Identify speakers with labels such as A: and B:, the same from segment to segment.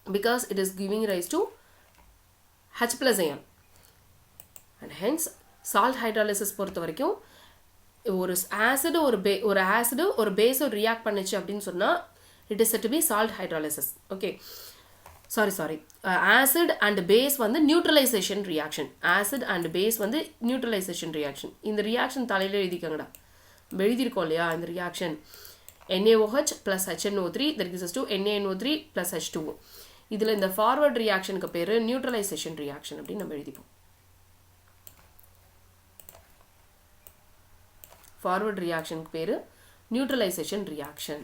A: because it is giving rise to H plus ion. And hence salt hydrolysis பொறுத்த வரைக்கும் ஒரு acid ஒரு பேஸோ react பண்ணுச்சு அப்படின்னு சொன்னா it is said to be salt hydrolysis. Okay, sorry acid and base வந்து neutralization reaction. Acid and base வந்து neutralization reaction. இந்த reaction தலையில எழுதிக்கங்கடா. எழுதிருக்கோம் இல்லையா இந்த reaction NaOH plus HNO3 that gives us to NaNO3 plus H2O. இதுல இந்த forward reactionக்கு பேரு neutralization reaction அப்படின்னு நம்ம எழுதிப்போம். forward reaction க்கு பேரு neutralization reaction.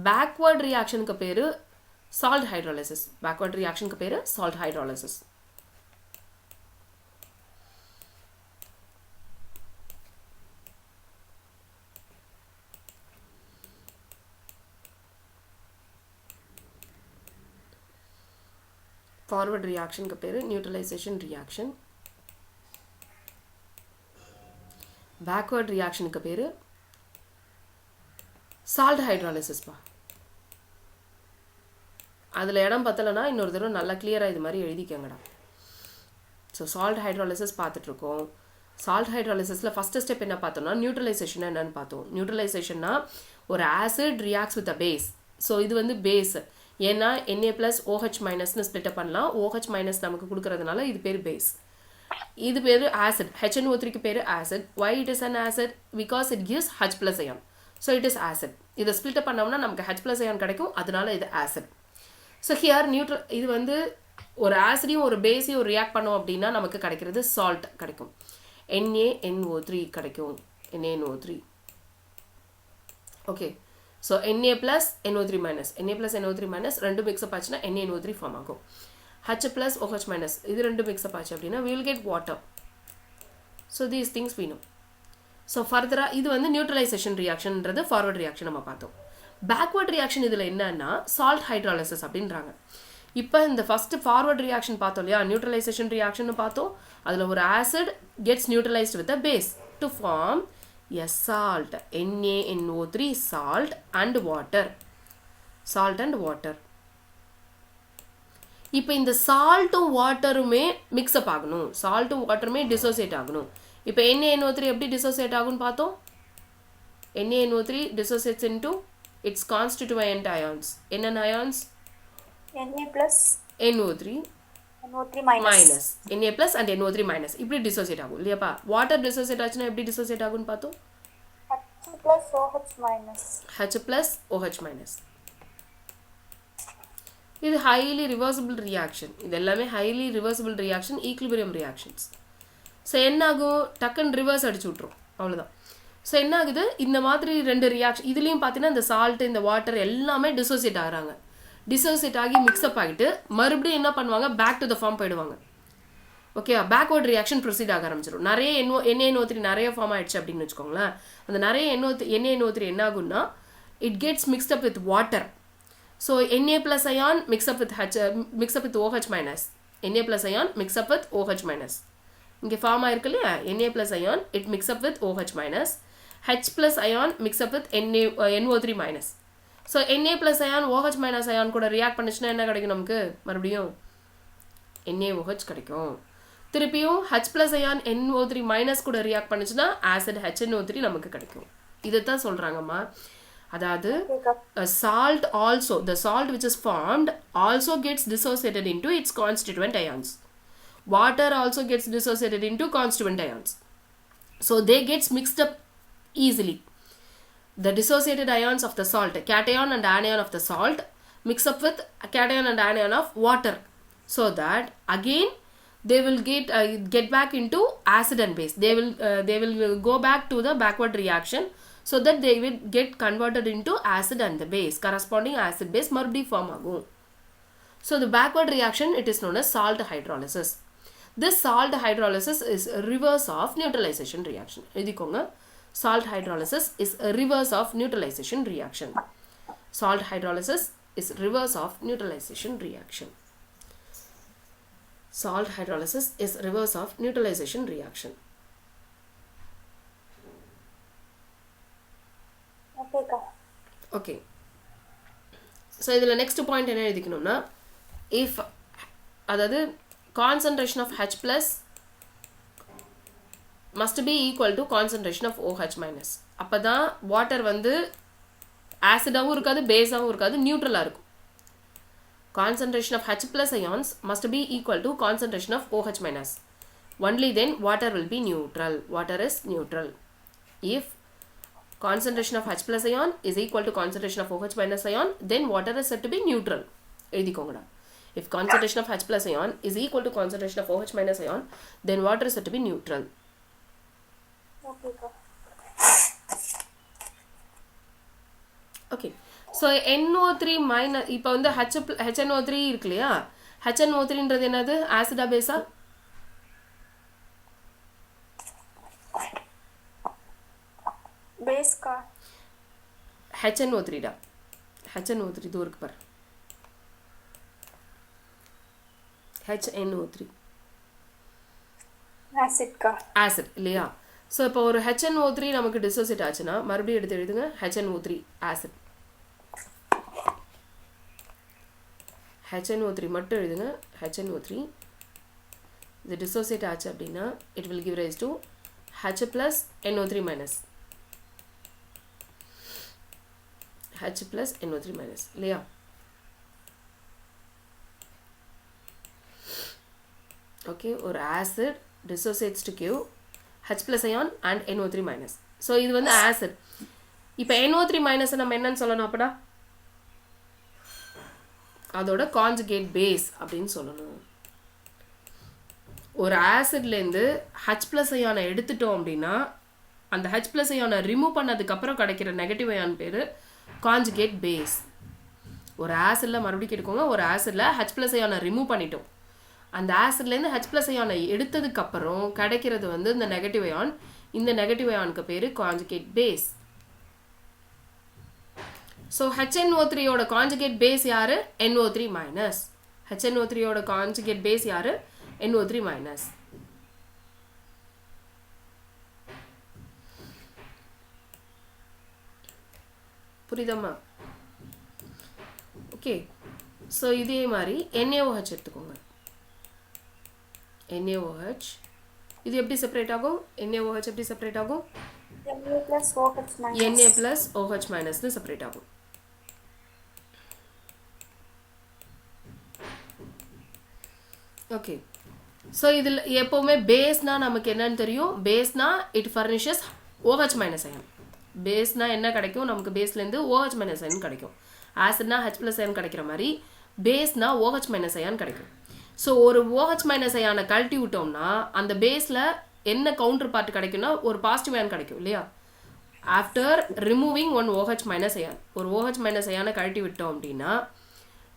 A: backward reaction க்கு பேரு salt hydrolysis. backward reaction க்கு பேரு salt hydrolysis. forward reaction க்கு பேரு neutralization reaction. backward reaction க்கு பேரு salt hydrolysis பா. அதுல இடம் பத்தலனா இன்னொரு தடவை நல்லா கிளியரா இது மாதிரி எழுதிக்கங்கடா. So salt hydrolysis பார்த்துட்டு இருக்கோம். salt hydrolysisல first step என்ன பார்த்தோம்னா neutralization என்னன்னு பார்த்தோம். neutralizationனா ஒரு acid reacts with a base. So இது வந்து base. ஏன்னா Na+OH- னு ஸ்ப்ளிட் அப் பண்ணலாம். OH- நமக்கு கொடுக்கிறதுனால இது பேரு base. இது பேரு acid. HNO3 க்கு பேரு acid. Why it is an acid? Because it gives H plus ion. So it is acid. இத split up பண்ணோம்னா நமக்கு H plus ion கிடைக்கும். அதனால இது acid. So here இது வந்து ஒரு ஆசிடையும் ஒரு பேஸையும் ரியாக்ட் பண்ணோம் அப்படின்னா நமக்கு கிடைக்கிறது salt கிடைக்கும். NaNO3 கிடைக்கும். NaNO3. Okay. So Na plus NO3 minus. Na plus NO3 minus ரெண்டு mix up ஆச்சுன்னா NaNO3 ஃபார்ம் ஆகும். H plus OH minus இது ரெண்டு mix up ஆச்சு அப்படின்னா we will get water. So these things we know. So further இது வந்து neutralization reactionன்றது forward reaction நம்ம பார்த்தோம். backward reaction இதுல என்னன்னா salt hydrolysis அப்படின்றாங்க. இப்போ இந்த first forward reaction பார்த்தோம் இல்லையா neutralization reaction பார்த்தோம். அதுல ஒரு acid gets neutralized with a base to form a salt. NaNO3 salt and water. Salt and water. இப்போ இந்த சால்ட்டும் வாட்டருமே மிக்ஸ் அப் ஆகணும். சால்ட்டும் வாட்டருமே டிசோசியேட் ஆகணும். இப்போ NaNO3 எப்படி டிசோசியேட் ஆகும்னு பார்த்தோம். NaNO3 dissociates into its constituent ions. என்னென்ன ions?
B: Na plus
A: NO3
B: NO3 minus.
A: Na plus and NO3 minus இப்படி டிசோசியேட் ஆகும் இல்லையாப்பா. வாட்டர் டிசோசியேட் ஆச்சுன்னா எப்படி டிசோசியேட் ஆகும்னு பார்த்தோம்.
B: H plus OH minus.
A: H plus OH minus. இது highly reversible reaction. இது எல்லாமே highly reversible reaction, equilibrium reactions. So என்ன ஆகும் டக்குன்னு ரிவர்ஸ் அடிச்சு விட்ரும் அவ்வளோதான். ஸோ என்ன ஆகுது இந்த மாதிரி ரெண்டு ரியாக்ஷன் இதுலேயும் பார்த்தீங்கன்னா இந்த சால்ட் இந்த வாட்டர் எல்லாமே டிசோசியேட் ஆகிறாங்க. டிசோசியேட் ஆகி மிக்ஸ்அப் ஆகிட்டு மறுபடியும் என்ன பண்ணுவாங்க பேக் டு த ஃபார்ம் போயிடுவாங்க. ஓகே பேக்வர்ட் ரியாக்ஷன் ப்ரொசீட் ஆக ஆரம்பிச்சிடும். நிறைய NaNO3 நிறைய ஃபார்ம் ஆயிடுச்சு அப்படின்னு வச்சுக்கோங்களேன். அந்த நிறைய NaNO3 என்ன ஆகும்னா it gets mixed up with water. So Na plus ion mix up with OH minus. Na plus ion mix up with OH minus. இங்கே ஃபார்ம் ஆயிருக்கு இல்லையா Na plus ion it mix up with OH minus. H plus ion mix up with NO3 minus. So Na plus ion OH minus ion கூட react பண்ணுச்சுன்னா என்ன கிடைக்கும் நமக்கு மறுபடியும் NaOH கிடைக்கும். திருப்பியும் H plus ion NO3 minus கூட react பண்ணுச்சுன்னா acid HNO3 நமக்கு கிடைக்கும். இதைத்தான் சொல்றாங்கம்மா. அதாவது salt also the salt which is formed also gets dissociated into its constituent ions. Water also gets dissociated into constituent ions. So they gets mixed up easily. The dissociated ions of the salt, cation and anion of the salt mix up with cation and anion of water, so that again they will get back into acid and base. They will go back to the backward reaction, so that they will get converted into acid and the base. Corresponding acid base மறுபடி form ஆகும். So the backward reaction it is known as salt hydrolysis. This salt hydrolysis is a reverse of neutralization reaction. எழுதிக்கோங்க. Salt hydrolysis is a reverse of neutralization reaction. Salt hydrolysis is reverse of neutralization reaction. Salt hydrolysis is reverse of neutralization reaction.
B: Okay.
A: Okay. So இதில் next point என்ன எழுதிக்கணும்னா if அதாவது concentration of H plus must be equal to concentration of OH minus. அப்பதான் water வந்து ஆசிடாவும் இருக்காது பேஸாவும் இருக்காது நியூட்ரலா இருக்கும். Concentration of H plus ions must be equal to concentration of OH minus. Only then water will be neutral. Water is neutral. If concentration of H plus ion is equal to concentration of OH minus ion, then water is said to be neutral. எழுதிக்கோங்கடா. If concentration of H plus ion is equal to concentration of OH minus ion, then water is said to be neutral.
B: Okay, ka.
A: Okay. So NO3 minus இப்போ வந்து HNO3 இருக்கு இல்லையா? HNO3ன்றது என்னது? ஆசிடா பேஸா?
B: Base ka.
A: HNO3 டா. HNO3 இது இருக்கு பாரு. HNO3
B: Acid ka.
A: Acid இல்லையா? ஸோ இப்போ ஒரு HNO3 நமக்கு டிசோசியேட் ஆச்சுன்னா மறுபடியும் எடுத்து எழுதுங்க HNO3 ஆசிட். HNO3 மட்டும் எழுதுங்க HNO3. இது டிசோசியேட் ஆச்சு அப்படின்னா it will give rise to H plus NO3 minus. H plus NO3 minus இல்லையா? ஓகே ஒரு acid dissociates to give H plus ion and NO3 minus. So இது வந்து ஆசிட். இப்போ NO3 minus நம்ம என்னன்னு சொல்லணும் அப்படா? அதோட கான்ஜுகேட் பேஸ் அப்படின்னு சொல்லணும். ஒரு ஆசிட்லேருந்து H plus ion எடுத்துட்டோம் அப்படின்னா அந்த H plus ion ரிமூவ் பண்ணதுக்கு அப்புறம் கிடைக்கிற நெகட்டிவ் அயான் பேர் கான்ஜுகேட் பேஸ். ஒரு ஆசிடில் மறுபடியும் எடுக்கோங்க, ஒரு ஆசிடில் H plus ion ரிமூவ் பண்ணிட்டோம். அந்த ஆசிட்லேருந்து H plus ion எடுத்ததுக்கு அப்புறம் கிடைக்கிறது வந்து இந்த நெகட்டிவ் அயான். இந்த நெகட்டிவ் அயானுக்கு பேர் கான்ஜுகேட் பேஸ். ஸோ HNO3 யோட கான்ஜுகேட் பேஸ் யாரு? NO3 minus. HNO3 யோட கான்ஜுகேட் பேஸ் யாரு? NO3 minus. புரியுதம்மா? ஓகே. ஸோ இதே மாதிரி NaOH எடுத்துக்கோங்க. NaOH இது எப்படி செப்பரேட் ஆகும்? NaOH எப்படி செப்பரேட் ஆகும்?
B: Na plus OH minus.
A: Na plus OH minus னு செப்பரேட் ஆகும். ஓகே. ஸோ இதில் எப்போவுமே பேஸ்னா நமக்கு என்னன்னு தெரியும்? பேஸ்னா it furnishes OH minus ion. பேஸ்னா என்ன கிடைக்கும்? நமக்கு பேஸ்லேருந்து OH minus ion கிடைக்கும். ஆசிட்னா H plus ion கிடைக்கிற மாதிரி பேஸ்னா OH minus ion கிடைக்கும். ஸோ ஒரு OH minus ion கழட்டி விட்டோம்னா அந்த பேஸில் என்ன கவுண்டர் பார்ட் கிடைக்கும்னா ஒரு பாசிட்டிவ் அயான் கிடைக்கும் இல்லையா? After removing one OH minus ion ஒரு OH minus ion கழட்டி விட்டோம் அப்படின்னா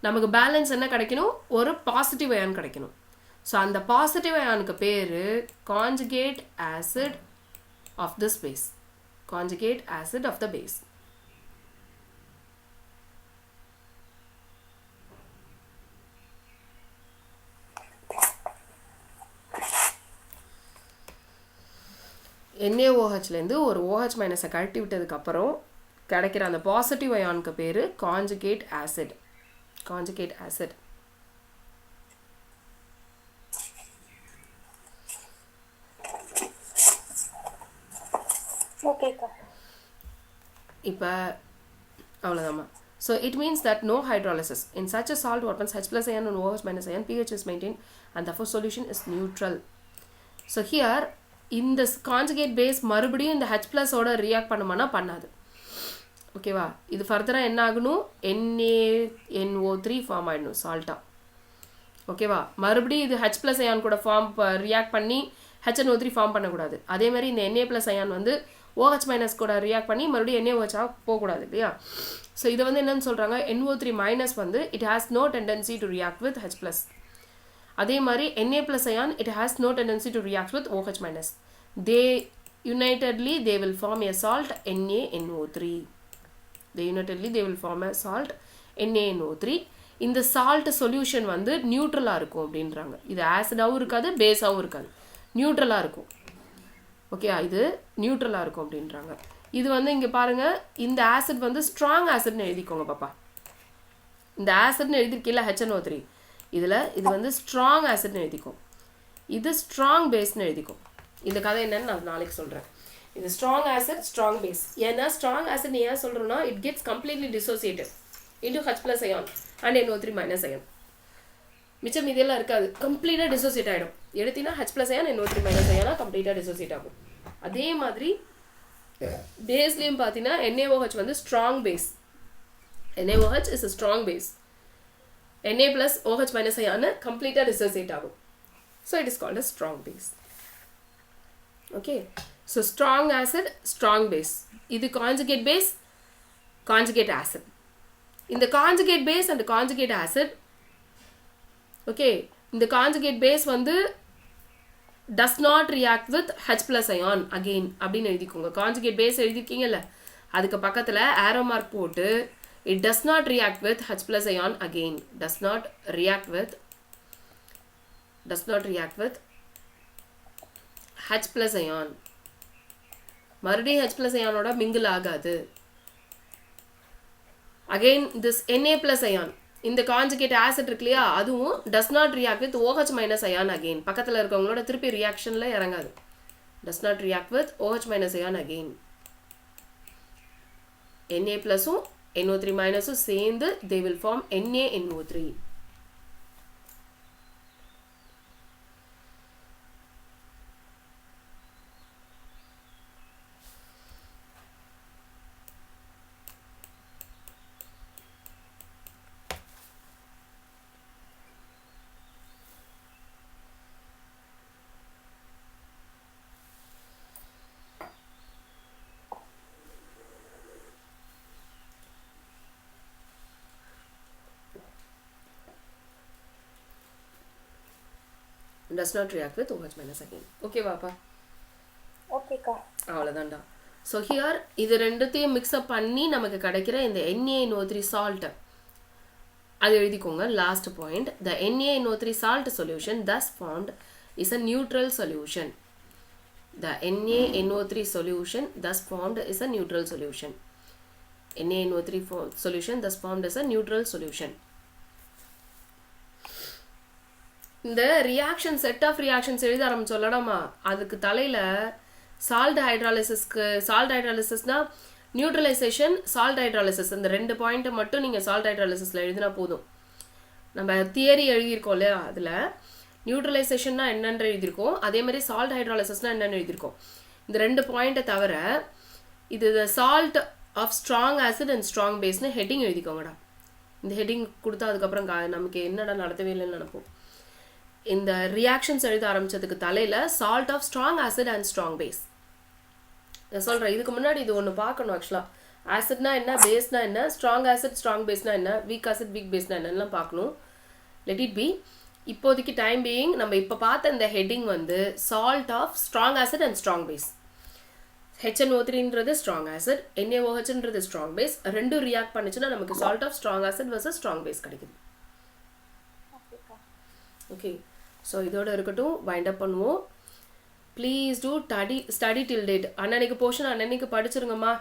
A: நமக்கு பேலன்ஸ் என்ன கிடைக்கணும்? ஒரு பாசிட்டிவ் அயான் கிடைக்கணும். ஸோ அந்த பாசிட்டிவ் அயானுக்கு பேர் conjugate acid of the base. Conjugate acid of the base. NaOHலேருந்து ஒரு OH மைனஸை கழட்டி விட்டதுக்கப்புறம் கிடைக்கிற அந்த பாசிட்டிவ் அயானுக்கு பேர் conjugate acid. Conjugate acid.
B: Okay, ka.
A: இப்போ அவ்வளோதாம்மா. So it means that no hydrolysis. In such a salt, what happens? H plus ion and OH minus ion, pH is maintained and therefore solution is neutral. So here, இந்த conjugate base மறுபடியும் இந்த H plus ஓட react பண்ணுமானா பண்ணாது. ஓகேவா? இது ஃபர்தராக என்ன ஆகணும்? NaNO3 form ஆகிடணும் சால்ட்டாக. ஓகேவா? மறுபடியும் இது H plus ion கூட ரியாக்ட் பண்ணி HNO3 ஃபார்ம் பண்ணக்கூடாது. அதே மாதிரி இந்த Na plus ion வந்து OH மைனஸ் கூட ரியாக்ட் பண்ணி மறுபடியும் NaOH போகக்கூடாது இல்லையா? ஸோ இதை வந்து என்னன்னு சொல்கிறாங்க? NO3 மைனஸ் வந்து it has no tendency to react with H plus. அதே மாதிரி Na plus ion it has no tendency to react with OH minus. They unitedly they will form a salt NaNO3. They will form a salt NaNO3. இந்த salt solution வந்து நியூட்ரலாக இருக்கும் அப்படின்றாங்க. இது ஆசிடாகவும் இருக்காது பேஸாகவும் இருக்காது, நியூட்ரலாக இருக்கும். ஓகே, இது நியூட்ரலாக இருக்கும் அப்படின்றாங்க. இது வந்து இங்கே பாருங்கள், இந்த ஆசிட் வந்து ஸ்ட்ராங் ஆசிட்னு எழுதிக்கோங்க பாப்பா. இந்த ஆசிட்னு எழுதிருக்கீங்களா HNO3, இதில் இது வந்து ஸ்ட்ராங் ஆசிட்னு எழுதிக்கும், இது ஸ்ட்ராங் பேஸ்னு எழுதிக்கும். இந்த கதை என்னன்னு நான் நாளைக்கு சொல்கிறேன். இது ஸ்ட்ராங் ஆசிட் ஸ்ட்ராங் பேஸ். ஏன்னா ஸ்ட்ராங் ஆசிட் ஏன் சொல்கிறோன்னா it gets completely dissociated into H+ ion and NO3- ion. மிச்சம் இதெல்லாம் இருக்காது, கம்ப்ளீட்டாக டிசோசியேட் ஆகிடும். எடுத்தீங்கன்னா H+ அயான் NO3- அயானாக கம்ப்ளீட்டாக டிசோசியேட் ஆகும். அதே மாதிரி பேஸ்லேயும் பார்த்தீங்கன்னா NaOH வந்து strong base. NaOH is a strong base. Na plus OH minus அயானு கம்ப்ளீட்டாக டிசோசியேட் ஆகும். So it is called a strong base. Okay, so strong acid strong base. இது கான்ஜுகேட் பேஸ், கான்ஜுகேட் ஆசிட். இந்த conjugate base and conjugate acid, okay, இந்த conjugate base வந்து does not react with H+ ion again அப்படின்னு எழுதிக்கோங்க. Conjugate base எழுதிருக்கீங்கல்ல, அதுக்கு பக்கத்தில் arrow mark போட்டு it does not react with H+ ion again, does not react with H+ ion, மறுபடியும் H+ அயானோட மிங்கிள் ஆகாது. again this Na+ அயான், இந்த கான்ஜுகேட் ஆசிட் இருக்கு இல்லையா, அதுவும் does not react with OH- ion again, பக்கத்தில் இருக்கவங்களோட திருப்பி ரியாக்ஷனில் இறங்காது. does not react with OH- ion again. Na+ம் NO3- சேர்ந்து they will form NaNO3. does not react with OH- again. Okay வாப்பா,
B: ஓகேக்கா.
A: அவ்வளோதான்டா. ஸோ ஹியர் இது ரெண்டுத்தையும் மிக்ஸ்அப் பண்ணி நமக்கு கிடைக்கிற இந்த NaNO3 சால்ட் அது எழுதிக்கோங்க. Last point, the NaNO3 salt solution thus formed is a neutral solution. The NaNO3 solution thus formed is a neutral solution. NaNO3 solution thus formed is a neutral solution. இந்த reaction set of reactions எழுத ஆரம்பிச்சோம்லடாமா, அதுக்கு தலையில் salt ஹைட்ராலிசிஸ்னா neutralisation, salt hydrolysis, இந்த 2 பாயிண்ட்டை மட்டும் நீங்கள் salt ஹைட்ராலிசிஸில் எழுதினா போதும். நம்ம தியரி எழுதியிருக்கோம் இல்லையா, அதில் நியூட்ரலைசேஷன்னா என்னென்னு எழுதியிருக்கோம், அதே மாதிரி சால்ட் ஹைட்ராலிசிஸ்னா என்னென்னு எழுதியிருக்கோம். இந்த 2 பாயிண்ட்டை தவிர இது salt of strong acid and strong பேஸ்னு ஹெட்டிங் எழுதிக்கோங்கடா. இந்த ஹெட்டிங் கொடுத்தா அதுக்கப்புறம் நமக்கு என்னடா நடத்தவே இல்லைன்னு நினைப்போம். இந்த ரியாக்ஷன்ஸ் எழுத ஆரம்பிச்சதுக்கு தலையில் salt of strong acid and strong base நான் சொல்கிறேன். இதுக்கு முன்னாடி இது ஒன்று பார்க்கணும். ஆக்சுவலாக ஆசிட்னா என்ன, பேஸ்னா என்ன, ஸ்ட்ராங் ஆசிட் ஸ்ட்ராங் பேஸ்னா என்ன, வீக் ஆசிட் வீக் பேஸ்னா என்னெல்லாம் பார்க்கணும். Let it be. இப்போதைக்கு டைம் பீயிங் நம்ம இப்போ பார்த்த இந்த ஹெட்டிங் வந்து salt of strong acid and strong base. HNO3ன்றது ஸ்ட்ராங் ஆசிட், NaOHன்றது ஸ்ட்ராங் பேஸ். ரெண்டும் ரியாக்ட் பண்ணிச்சுன்னா நமக்கு salt of strong acid versus strong base கிடைக்குது. ஓகே, ஸோ இதோட இருக்கட்டும், வைண்ட் அப் பண்ணுவோம். Please do study till date. அன்னன்னைக்கு போர்ஷன் அன்னன்னைக்கு படிச்சிருங்கம்மா.